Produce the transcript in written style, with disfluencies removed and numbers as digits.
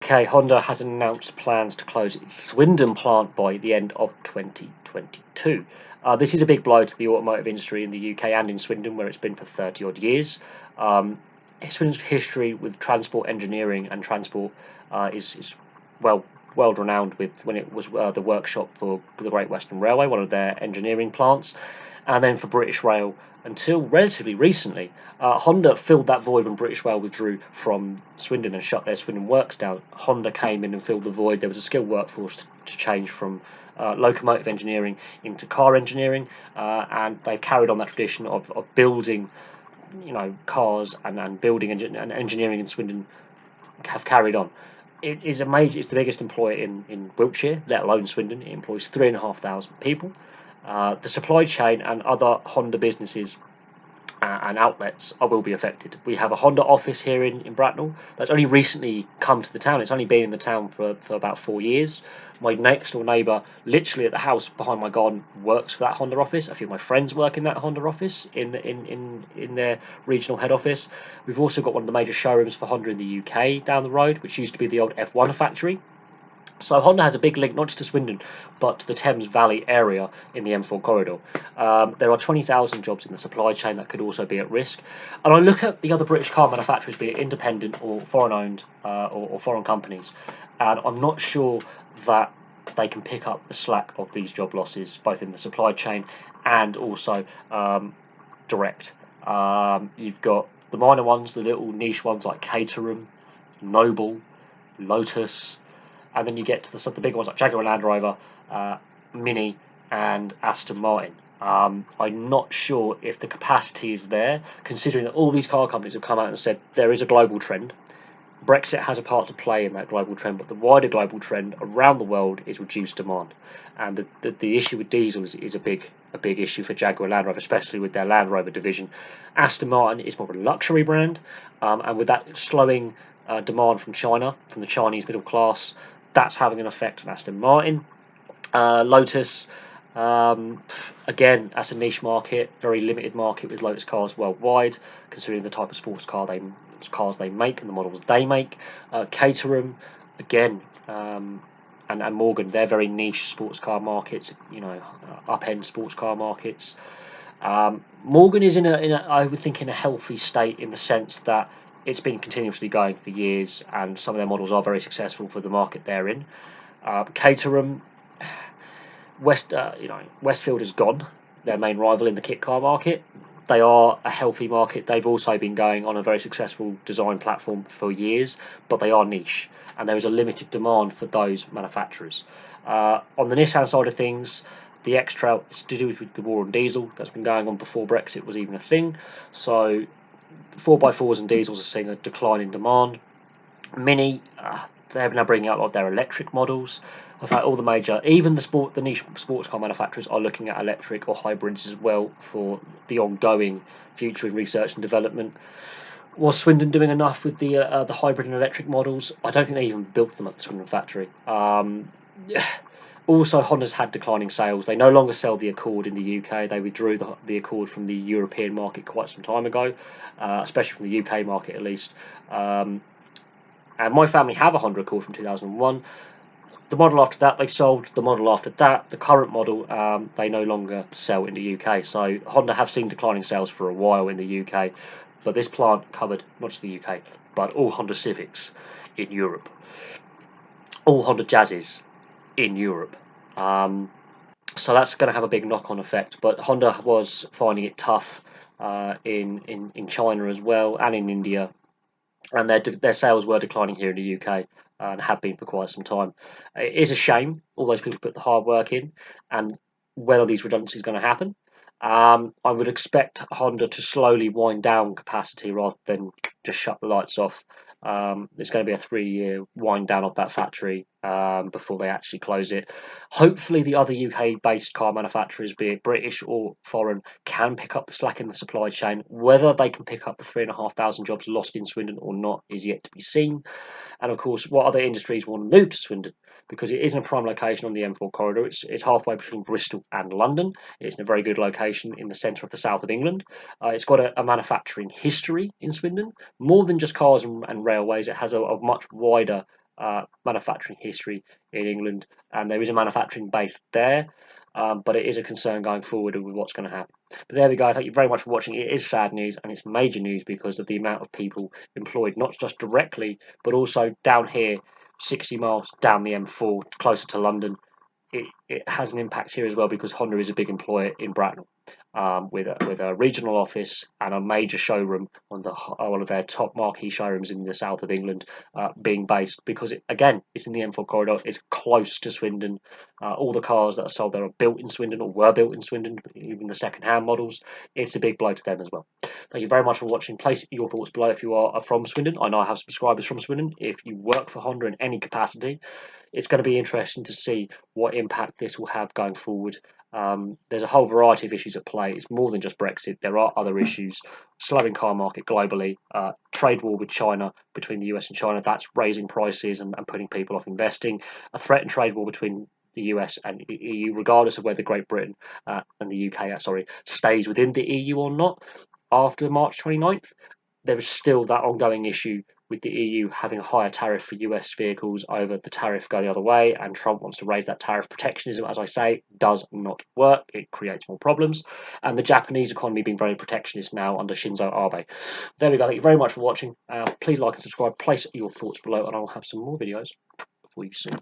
Okay, Honda has announced plans to close its Swindon plant by the end of 2022. This is a big blow to the automotive industry in the UK and in Swindon, where it's been for 30 odd years. Swindon's history with transport engineering and transport is well renowned, with when it was the workshop for the Great Western Railway, one of their engineering plants, and then for British Rail until relatively recently. Honda filled that void when British Rail withdrew from Swindon and shut their Swindon works down. Honda came in and filled the void. There was a skilled workforce to change from locomotive engineering into car engineering, and they've carried on that tradition of building, cars and building and engineering in Swindon have carried on. It is a major. It's the biggest employer in Wiltshire, let alone Swindon. It employs 3,500 people. The supply chain and other Honda businesses and outlets will be affected. We have a Honda office here in Bracknell that's only recently come to the town. It's only been in the town for about 4 years. My next door neighbour, literally at the house behind my garden, works for that Honda office. A few of my friends work in that Honda office in their regional head office. We've also got one of the major showrooms for Honda in the UK down the road, which used to be the old F1 factory. So Honda has a big link not just to Swindon, but to the Thames Valley area in the M4 corridor. There are 20,000 jobs in the supply chain that could also be at risk. And I look at the other British car manufacturers, be it independent or foreign-owned or foreign companies, and I'm not sure that they can pick up the slack of these job losses, both in the supply chain and also direct. You've got the minor ones, the little niche ones like Caterham, Noble, Lotus, and then you get to the big ones like Jaguar Land Rover, Mini, and Aston Martin. I'm not sure if the capacity is there, considering that all these car companies have come out and said there is a global trend. Brexit has a part to play in that global trend, but the wider global trend around the world is reduced demand. And the issue with diesel is a big issue for Jaguar Land Rover, especially with their Land Rover division. Aston Martin is more of a luxury brand, and with that slowing demand from China, from the Chinese middle class, that's having an effect on Aston Martin. Lotus, again, that's a niche market, very limited market with Lotus cars worldwide, considering the type of sports cars they make and the models they make. Caterham, again, and Morgan, they're very niche sports car markets, up-end sports car markets. Morgan is I would think, in a healthy state, in the sense that it's been continuously going for years, and some of their models are very successful for the market they're in. Caterham, Westfield is gone, their main rival in the kit car market. They are a healthy market. They've also been going on a very successful design platform for years, but they are niche, and there is a limited demand for those manufacturers. On the Nissan side of things, the X-Trail is to do with the war on diesel that's been going on before Brexit was even a thing. So 4x4s and diesels are seeing a decline in demand. Mini, they're now bringing out their electric models. In fact, all the major, even the niche sports car manufacturers are looking at electric or hybrids as well for the ongoing future in research and development. Was Swindon doing enough with the hybrid and electric models? I don't think they even built them at the Swindon factory. Also, Honda's had declining sales. They no longer sell the Accord in the UK. They withdrew the Accord from the European market quite some time ago, especially from the UK market at least. And my family have a Honda Accord from 2001. The model after that they sold. The model after that, the current model, they no longer sell in the UK. So Honda have seen declining sales for a while in the UK. But this plant covered not just the UK, but all Honda Civics in Europe, all Honda Jazzes in Europe. So that's going to have a big knock-on effect. But Honda was finding it tough in China as well, and in India, and their sales were declining here in the UK and have been for quite some time. It is a shame. All those people put the hard work in, and when are these redundancies going to happen? I would expect Honda to slowly wind down capacity rather than just shut the lights off. There's going to be a 3-year wind down of that factory before they actually close it. Hopefully the other UK-based car manufacturers, be it British or foreign, can pick up the slack in the supply chain. Whether they can pick up the 3,500 jobs lost in Swindon or not is yet to be seen. And of course, what other industries want to move to Swindon? Because it is in a prime location on the M4 corridor. It's halfway between Bristol and London. It's in a very good location in the centre of the south of England. It's got a manufacturing history in Swindon, more than just cars and railways. It has a much wider manufacturing history in England, and there is a manufacturing base there. But it is a concern going forward with what's going to happen. But there we go. Thank you very much for watching. It is sad news, and it's major news because of the amount of people employed, not just directly, but also down here, 60 miles down the M4, closer to London. It has an impact here as well because Honda is a big employer in Bracknell, with a regional office and a major showroom on one of their top marquee showrooms in the south of England, being based because it's in the M4 corridor. It's close to Swindon. All the cars that are sold there are built in Swindon or were built in Swindon, even the second-hand models. It's a big blow to them as well. Thank you very much for watching. Place your thoughts below if you are from Swindon. I know I have subscribers from Swindon. If you work for Honda in any capacity, it's going to be interesting to see what impact this will have going forward. There's a whole variety of issues at play. It's more than just Brexit. There are other issues. Slowing car market globally, trade war with China, between the US and China, that's raising prices and putting people off investing. A threatened trade war between the US and the EU, regardless of whether Great Britain and the UK, stays within the EU or not after March 29th. There is still that ongoing issue with the EU having a higher tariff for US vehicles over the tariff going the other way, and Trump wants to raise that tariff. Protectionism, as I say, does not work. It creates more problems. And the Japanese economy being very protectionist now under Shinzo Abe. There we go. Thank you very much for watching. Please like and subscribe. Place your thoughts below, and I'll have some more videos for you soon.